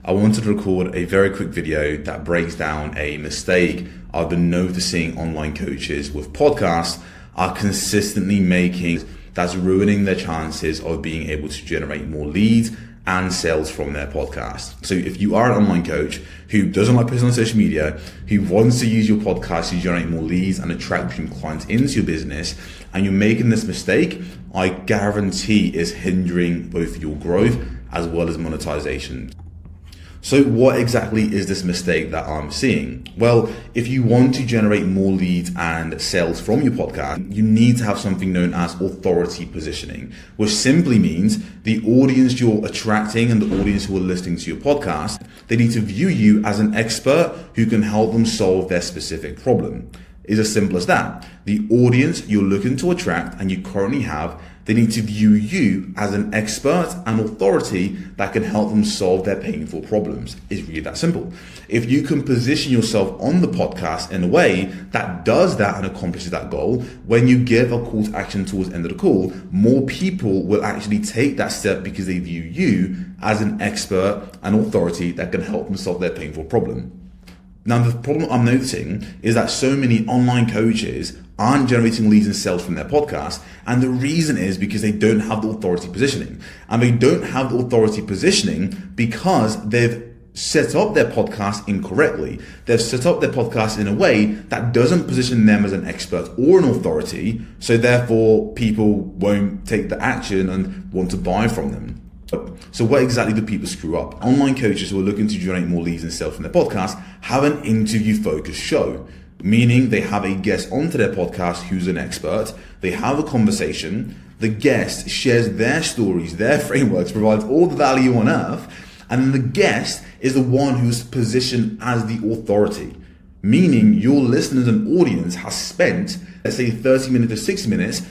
I wanted to record a very quick video that breaks down a mistake I've been noticing online coaches with podcasts are consistently making that's ruining their chances of being able to generate more leads and sales from their podcast. So if you are an online coach who doesn't like posting on social media, who wants to use your podcast to generate more leads and attract new clients into your business, and you're making this mistake, I guarantee is hindering both your growth as well as monetization. So what exactly is this mistake that I'm seeing? Well, if you want to generate more leads and sales from your podcast, you need to have something known as authority positioning, which simply means the audience you're attracting and the audience who are listening to your podcast, they need to view you as an expert who can help them solve their specific problem. It's as simple as that. The audience you're looking to attract and you currently have, they need to view you as an expert and authority that can help them solve their painful problems. It's really that simple. If you can position yourself on the podcast in a way that does that and accomplishes that goal, when you give a call to action towards the end of the call, more people will actually take that step because they view you as an expert and authority that can help them solve their painful problem. Now, the problem I'm noticing is that so many online coaches aren't generating leads and sales from their podcast. And the reason is because they don't have the authority positioning. And they don't have the authority positioning because they've set up their podcast incorrectly. They've set up their podcast in a way that doesn't position them as an expert or an authority. So therefore, people won't take the action and want to buy from them. So what exactly do people screw up? Online coaches who are looking to generate more leads and sales from their podcast have an interview-focused show, meaning they have a guest onto their podcast who's an expert. They have a conversation. The guest shares their stories, their frameworks, provides all the value on earth, and then the guest is the one who's positioned as the authority, meaning your listeners and audience has spent, let's say 30 minutes to 60 minutes,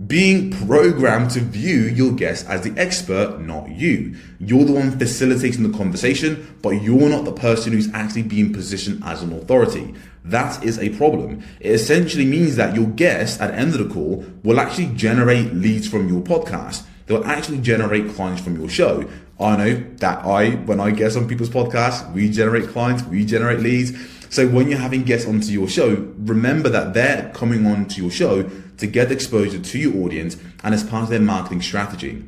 being programmed to view your guest as the expert, not you. You're the one facilitating the conversation, but you're not the person who's actually being positioned as an authority. That is a problem. It essentially means that your guest at the end of the call will actually generate leads from your podcast. They'll actually generate clients from your show. I know that when I guest on people's podcasts, we generate clients, we generate leads. So when you're having guests onto your show, remember that they're coming on to your show to get exposure to your audience and as part of their marketing strategy,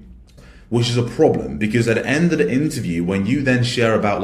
which is a problem because at the end of the interview, when you then share about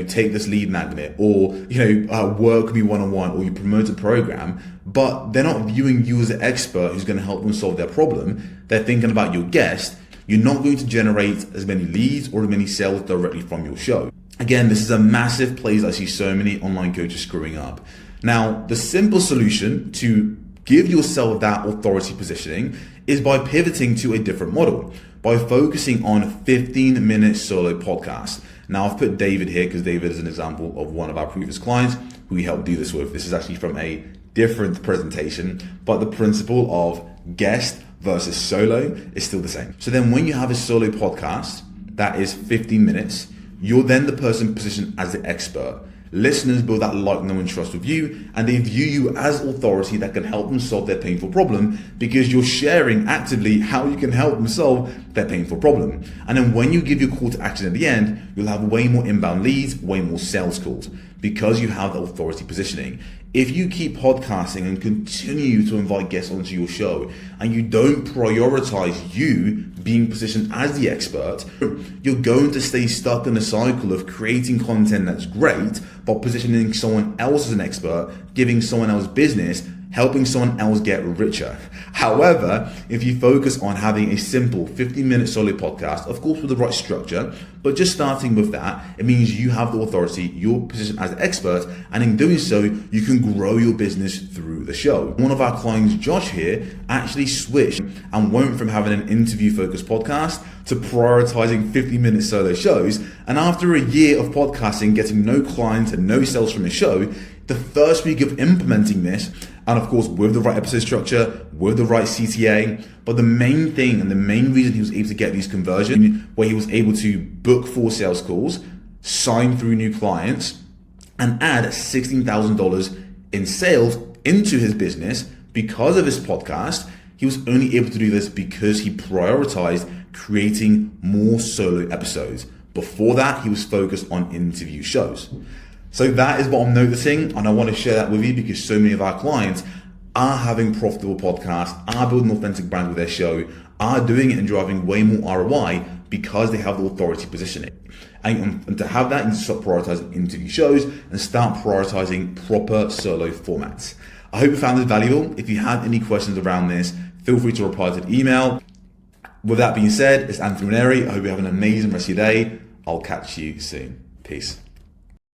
take this lead magnet or, work with me one-on-one or you promote a program, but they're not viewing you as an expert who's going to help them solve their problem. They're thinking about your guest. You're not going to generate as many leads or as many sales directly from your show. Again, this is a massive place I see so many online coaches screwing up. Now, the simple solution to give yourself that authority positioning is by pivoting to a different model, by focusing on 15-minute solo podcasts. Now, I've put David here because David is an example of one of our previous clients who we helped do this with. This is actually from a different presentation, but the principle of guest versus solo is still the same. So then when you have a solo podcast that is 15 minutes, you're then the person positioned as the expert. Listeners build that like, know, and trust with you, and they view you as authority that can help them solve their painful problem because you're sharing actively how you can help them solve their painful problem. And then when you give your call to action at the end, you'll have way more inbound leads, way more sales calls because you have the authority positioning. If you keep podcasting and continue to invite guests onto your show and you don't prioritize you being positioned as the expert, you're going to stay stuck in a cycle of creating content that's great, but positioning someone else as an expert, giving someone else business, helping someone else get richer. However, if you focus on having a simple 15-minute solo podcast, of course with the right structure, but just starting with that, it means you have the authority, you're positioned as an expert, and in doing so, you can grow your business through the show. One of our clients, Josh here, actually switched and went from having an interview-focused podcast to prioritizing 15-minute solo shows. And after a year of podcasting, getting no clients and no sales from his show, the first week of implementing this, and of course with the right episode structure, with the right CTA, but the main thing and the main reason he was able to get these conversions, where he was able to book 4 sales calls, sign through new clients, and add $16,000 in sales into his business because of his podcast, he was only able to do this because he prioritized creating more solo episodes, Before that, he was focused on interview shows. So that is what I'm noticing, and I want to share that with you because so many of our clients are having profitable podcasts, are building an authentic brand with their show, are doing it and driving way more ROI because they have the authority positioning. And to have that, you need to stop prioritizing interview shows and start prioritizing proper solo formats. I hope you found this valuable. If you have any questions around this, feel free to reply to the email. With that being said, it's Anthony Raneri. I hope you have an amazing rest of your day. I'll catch you soon. Peace.